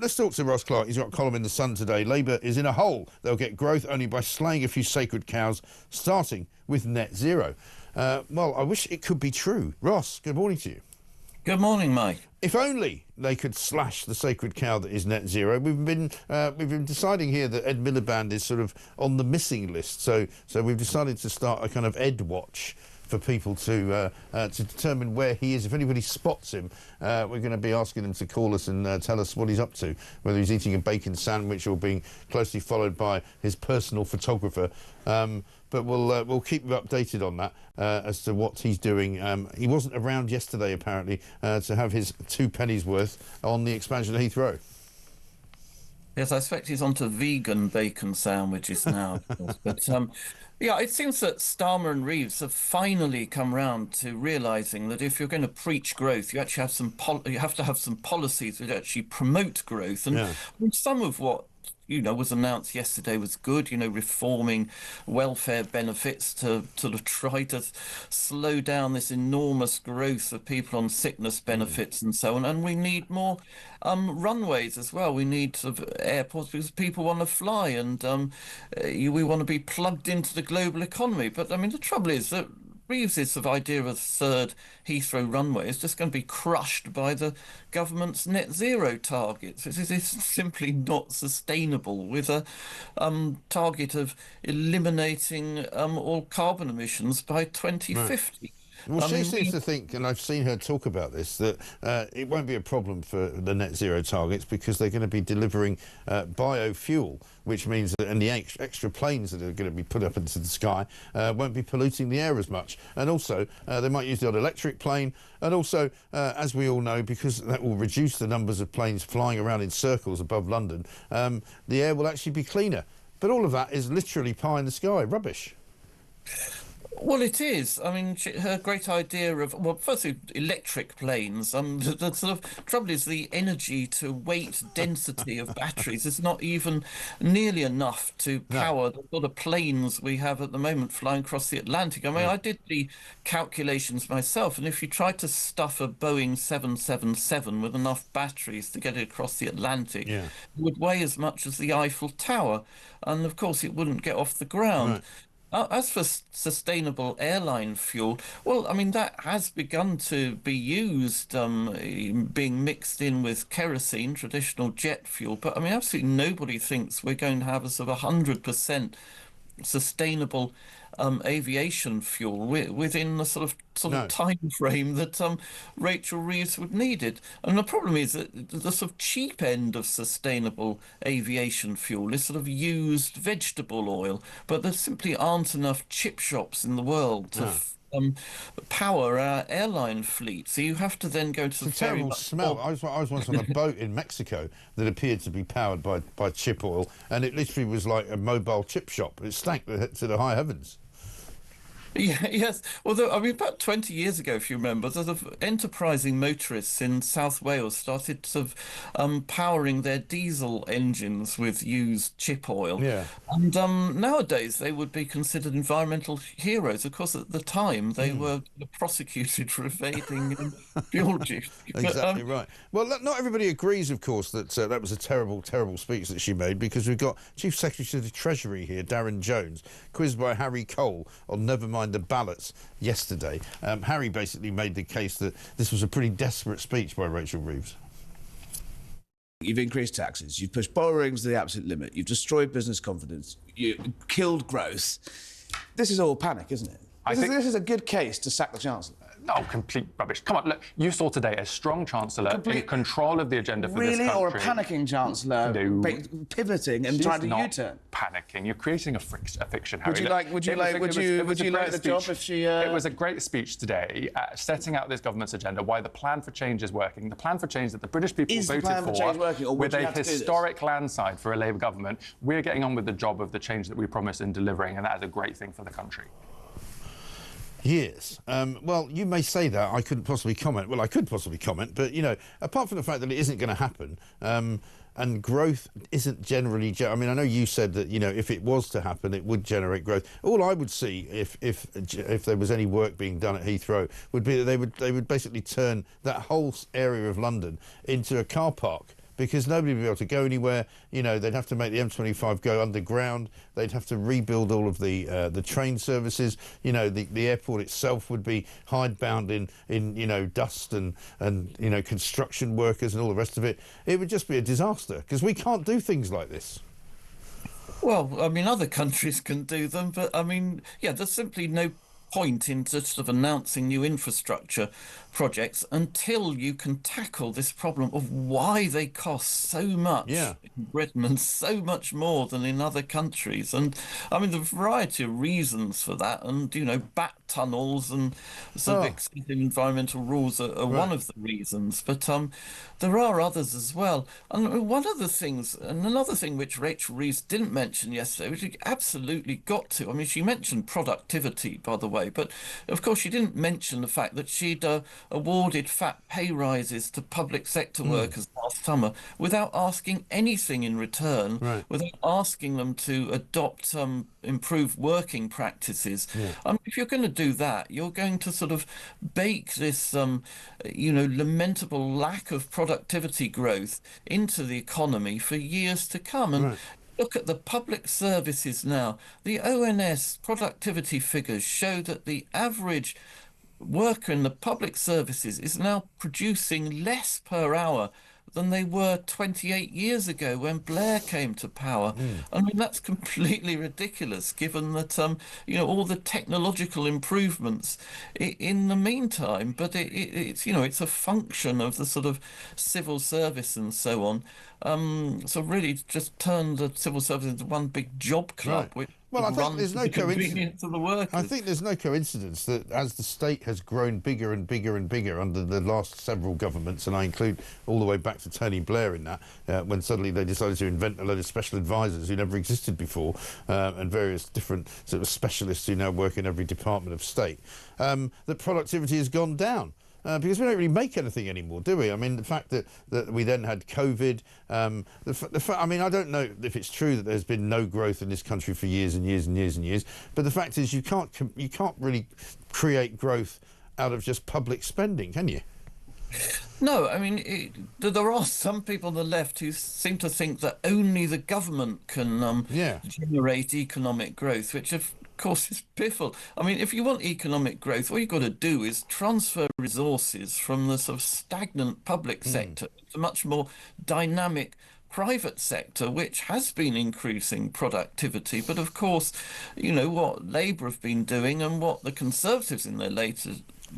Let's talk to Ross Clark. He's got a column in The Sun today. Labour is in a hole. They'll get growth only by slaying a few sacred cows, starting with net zero. Well, I wish it could be true. Ross, good morning to you. Good morning, Mike. If only they could slash the sacred cow that is net zero. We've been deciding here that Ed Miliband is sort of on the missing list. So we've decided to start a kind of Ed watch for people to determine where he is. If anybody spots him, we're going to be asking them to call us and tell us what he's up to, whether he's eating a bacon sandwich or being closely followed by his personal photographer. But we'll keep you updated on that as to what he's doing. He wasn't around yesterday, apparently, to have his 2 pennies worth on the expansion of Heathrow. Yes, I expect he's onto vegan bacon sandwiches now. But yeah, it seems that Starmer and Reeves have finally come round to realising that if you're going to preach growth, you actually have to have some policies that actually promote growth. And Yeah. I mean, some of what was announced yesterday was good, reforming welfare benefits to sort of try to slow down this enormous growth of people on sickness benefits and so on. And we need more runways as well. We need sort of airports because people want to fly and we want to be plugged into the global economy. But I mean, the trouble is that Reeves' sort of idea of a third Heathrow Runway is just going to be crushed by the government's net zero targets. It's simply not sustainable with a target of eliminating all carbon emissions by 2050. Right. Well, she seems to think, and I've seen her talk about this, that it won't be a problem for the net zero targets because they're going to be delivering biofuel, which means that and the extra planes that are going to be put up into the sky won't be polluting the air as much. And also, they might use the odd electric plane. And also, as we all know, because that will reduce the numbers of planes flying around in circles above London, the air will actually be cleaner. But all of that is literally pie in the sky, rubbish. Well, it is. I mean, her great idea of, well, firstly, electric planes. The sort of trouble is the energy to weight density of batteries is not even nearly enough to power the sort of planes we have at the moment flying across the Atlantic. I mean, I did the calculations myself, and if you tried to stuff a Boeing 777 with enough batteries to get it across the Atlantic, it would weigh as much as the Eiffel Tower, and of course it wouldn't get off the ground. Right. As for sustainable airline fuel, well, I mean, that has begun to be used, being mixed in with kerosene, traditional jet fuel. But I mean, absolutely nobody thinks we're going to have a sort of 100% sustainable aviation fuel within the sort of time frame that Rachel Reeves would need it. And the problem is that the sort of cheap end of sustainable aviation fuel is sort of used vegetable oil, but there simply aren't enough chip shops in the world to power our airline fleet. So you have to then go to the terrible smell. I was once on a boat in Mexico that appeared to be powered by chip oil, and it literally was like a mobile chip shop. It stank to the high heavens. Yeah, yes. Although, I mean, about 20 years ago, if you remember, sort of enterprising motorists in South Wales started sort of powering their diesel engines with used chip oil. Yeah. And nowadays they would be considered environmental heroes. Of course, at the time they were prosecuted for evading fuel duty. Exactly right. Well, not everybody agrees, of course, that that was a terrible, terrible speech that she made, because we've got Chief Secretary of the Treasury here, Darren Jones, quizzed by Harry Cole on Nevermind the ballots yesterday. Harry basically made the case that this was a pretty desperate speech by Rachel Reeves. You've increased taxes, you've pushed borrowings to the absolute limit, you've destroyed business confidence, you killed growth. This is all panic, isn't it? This is a good case to sack the Chancellor. Oh, complete rubbish. Come on, look, you saw today a strong Chancellor in control of the agenda for this country. Really? Or a panicking Chancellor pivoting and trying to U-turn? Panicking. You're creating a fiction, Harry. Would you like the job if she... It was a great speech today, setting out this government's agenda, why the plan for change is working, the plan for change that the British people voted for, with a historic landslide for a Labour government. We're getting on with the job of the change that we promised in delivering, and that is a great thing for the country. Yes. Well, you may say that. I couldn't possibly comment. Well, I could possibly comment, but, apart from the fact that it isn't going to happen, and growth isn't generally... I mean, I know you said that, if it was to happen, it would generate growth. All I would see, if there was any work being done at Heathrow, would be that they would basically turn that whole area of London into a car park, because nobody would be able to go anywhere. You know, they'd have to make the M25 go underground. They'd have to rebuild all of the train services. You know, the airport itself would be hidebound in you know, dust and you know, construction workers and all the rest of it. It would just be a disaster, because we can't do things like this. Well, I mean, other countries can do them, but I mean, yeah, there's simply no point in just sort of announcing new infrastructure projects until you can tackle this problem of why they cost so much in Britain and so much more than in other countries. And I mean, the variety of reasons for that, and you know, bat tunnels and sort of exceeding environmental rules are one of the reasons, but there are others as well. And one of the things, and another thing which Rachel Reeves didn't mention yesterday, which she absolutely got to, I mean, she mentioned productivity, by the way, but of course she didn't mention the fact that she'd awarded fat pay rises to public sector workers last summer without asking anything in return, without asking them to adopt improved working practices. If you're going to do that, you're going to sort of bake this, you know, lamentable lack of productivity growth into the economy for years to come. And look at the public services now. The ONS productivity figures show that the average worker in the public services is now producing less per hour than they were 28 years ago when Blair came to power. I mean, that's completely ridiculous, given that, you know, all the technological improvements in the meantime. But it's, you know, it's a function of the sort of civil service and so on. So really just turn the civil service into one big job club, which well, I think there's no coincidence of the workers. I think there's no coincidence that as the state has grown bigger and bigger and bigger under the last several governments, and I include all the way back to Tony Blair in that, when suddenly they decided to invent a load of special advisors who never existed before, and various different sort of specialists who now work in every department of state, that productivity has gone down. Because we don't really make anything anymore, do we? I mean, the fact that we then had COVID, I mean, I don't know if it's true that there's been no growth in this country for years and years and years and years, but the fact is you can't really create growth out of just public spending, can you? No, I mean, there are some people on the left who seem to think that only the government can generate economic growth, which of course is piffle. I mean, if you want economic growth, all you've got to do is transfer resources from the sort of stagnant public sector to a much more dynamic private sector, which has been increasing productivity. But of course, you know, what Labour have been doing and what the Conservatives in their later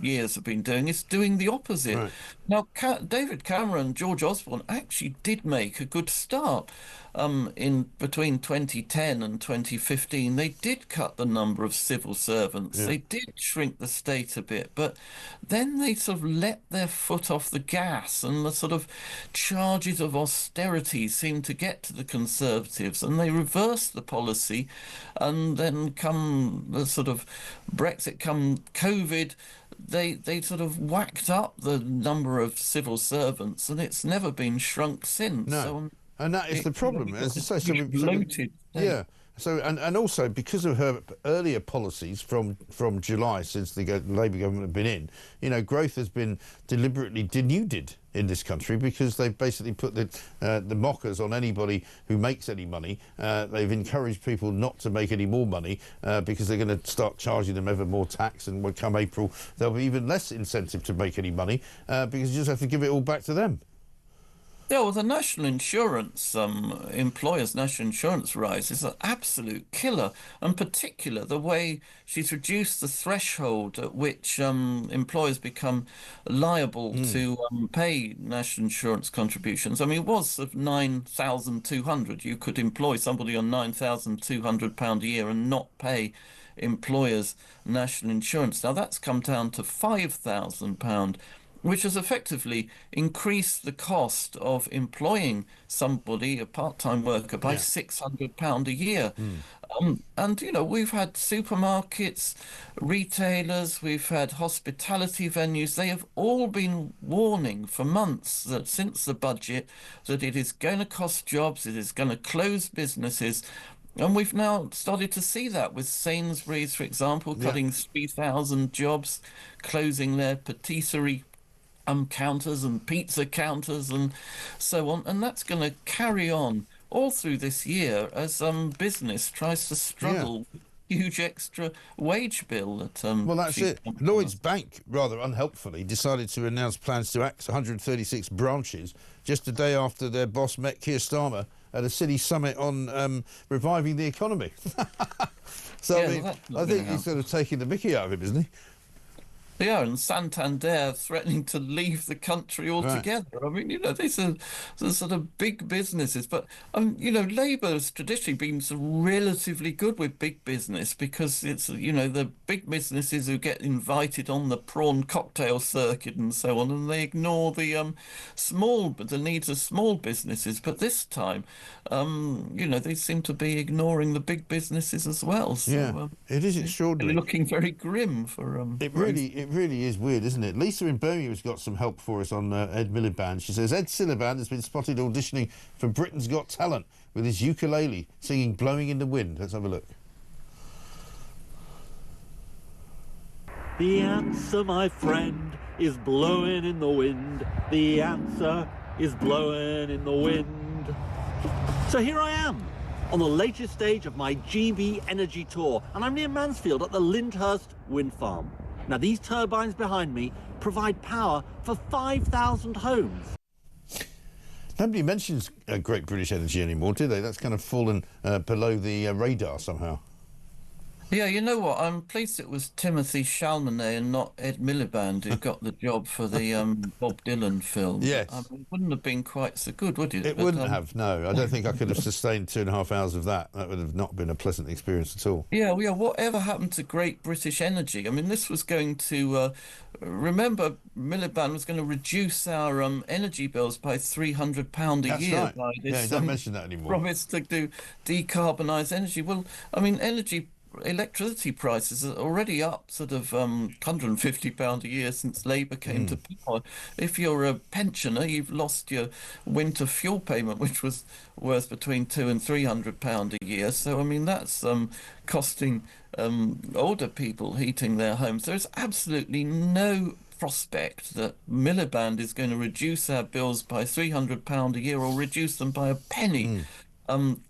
years have been doing is doing the opposite. Now, David Cameron, George Osborne actually did make a good start. In between 2010 and 2015, they did cut the number of civil servants. They did shrink the state a bit, but then they sort of let their foot off the gas, and the sort of charges of austerity seemed to get to the Conservatives, and they reversed the policy. And then come the sort of Brexit, come COVID, they sort of whacked up the number of civil servants, and it's never been shrunk since. No. And that is the problem, as I say. So and also because of her earlier policies from July, since the Labour government have been in, you know, growth has been deliberately denuded in this country, because they've basically put the mockers on anybody who makes any money. They've encouraged people not to make any more money, because they're going to start charging them ever more tax, and when come April there'll be even less incentive to make any money, because you just have to give it all back to them. Yeah, well, the national insurance, employers' national insurance rise is an absolute killer. In particular, the way she's reduced the threshold at which employers become liable to pay national insurance contributions. I mean, it was of 9,200. You could employ somebody on £9,200 a year and not pay employers' national insurance. Now, that's come down to £5,000. Which has effectively increased the cost of employing somebody, a part-time worker, by £600 a year. And, you know, we've had supermarkets, retailers, we've had hospitality venues. They have all been warning for months that since the budget that it is going to cost jobs, it is going to close businesses. And we've now started to see that with Sainsbury's, for example, cutting 3,000 jobs, closing their patisserie counters and pizza counters and so on, and that's going to carry on all through this year as business tries to struggle with huge extra wage bill that well, that's it. Lloyds Bank, rather unhelpfully, decided to announce plans to axe 136 branches just a day after their boss met Keir Starmer at a city summit on reviving the economy. So I think he's sort of taking the mickey out of him, isn't he? Yeah, and Santander threatening to leave the country altogether. Right. I mean, these are the sort of big businesses. But, Labour has traditionally been sort of relatively good with big business because it's, the big businesses who get invited on the prawn cocktail circuit and so on, and they ignore the needs of small businesses. But this time, they seem to be ignoring the big businesses as well. So, it is extraordinary. Looking very grim for... It really is weird, isn't it? Lisa in Birmingham has got some help for us on Ed Miliband. She says Ed Miliband has been spotted auditioning for Britain's Got Talent with his ukulele singing Blowing in the Wind. Let's have a look. The answer, my friend, is blowing in the wind. The answer is blowing in the wind. So here I am, on the latest stage of my GB Energy Tour, and I'm near Mansfield at the Lyndhurst Wind Farm. Now, these turbines behind me provide power for 5,000 homes. Nobody mentions Great British Energy anymore, do they? That's kind of fallen below the radar somehow. Yeah, you know what? I'm pleased it was Timothy Chalamet and not Ed Miliband who got the job for the Bob Dylan film. Yes. It wouldn't have been quite so good, would it? It wouldn't have, no. I don't think I could have sustained 2.5 hours of that. That would have not been a pleasant experience at all. Yeah, whatever happened to Great British Energy? I mean, this was going to... remember, Miliband was going to reduce our energy bills by £300 a year. Right. By this, don't mention that anymore. Promise to do decarbonise energy. Well, I mean, electricity prices are already up sort of £150 a year since Labour came to power. If you're a pensioner, you've lost your winter fuel payment, which was worth between £200 and £300 a year. So, I mean, that's costing older people heating their homes. There's absolutely no prospect that Miliband is going to reduce our bills by £300 a year or reduce them by a penny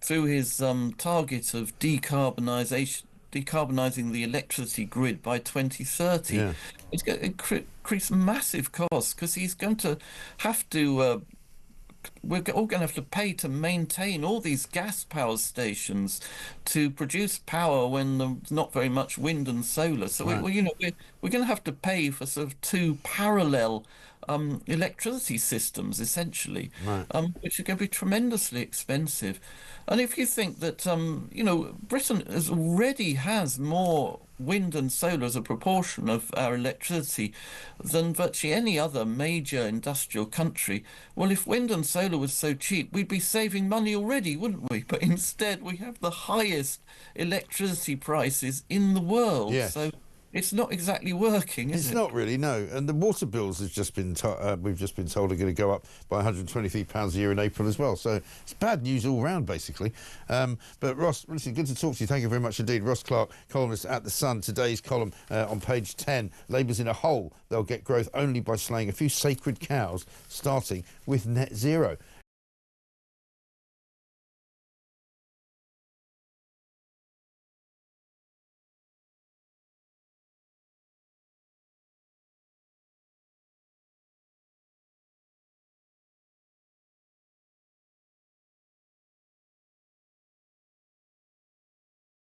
through his target of decarbonising the electricity grid by 2030. Yeah. It's going to increase massive costs because he's going to have to... we're all going to have to pay to maintain all these gas power stations to produce power when there's not very much wind and solar. So we're going to have to pay for sort of two parallel electricity systems, essentially, which are going to be tremendously expensive. And if you think that, Britain already has more wind and solar as a proportion of our electricity than virtually any other major industrial country, well, if wind and solar was so cheap, we'd be saving money already, wouldn't we? But instead, we have the highest electricity prices in the world. Yeah. So it's not exactly working, is it? It's not really, no. And the water bills have just been we've just been told are going to go up by £123 a year in April as well. So it's bad news all round, basically. But Ross, listen, good to talk to you. Thank you very much indeed. Ross Clark, columnist at The Sun. Today's column on page 10. Labour's in a hole. They'll get growth only by slaying a few sacred cows, starting with net zero.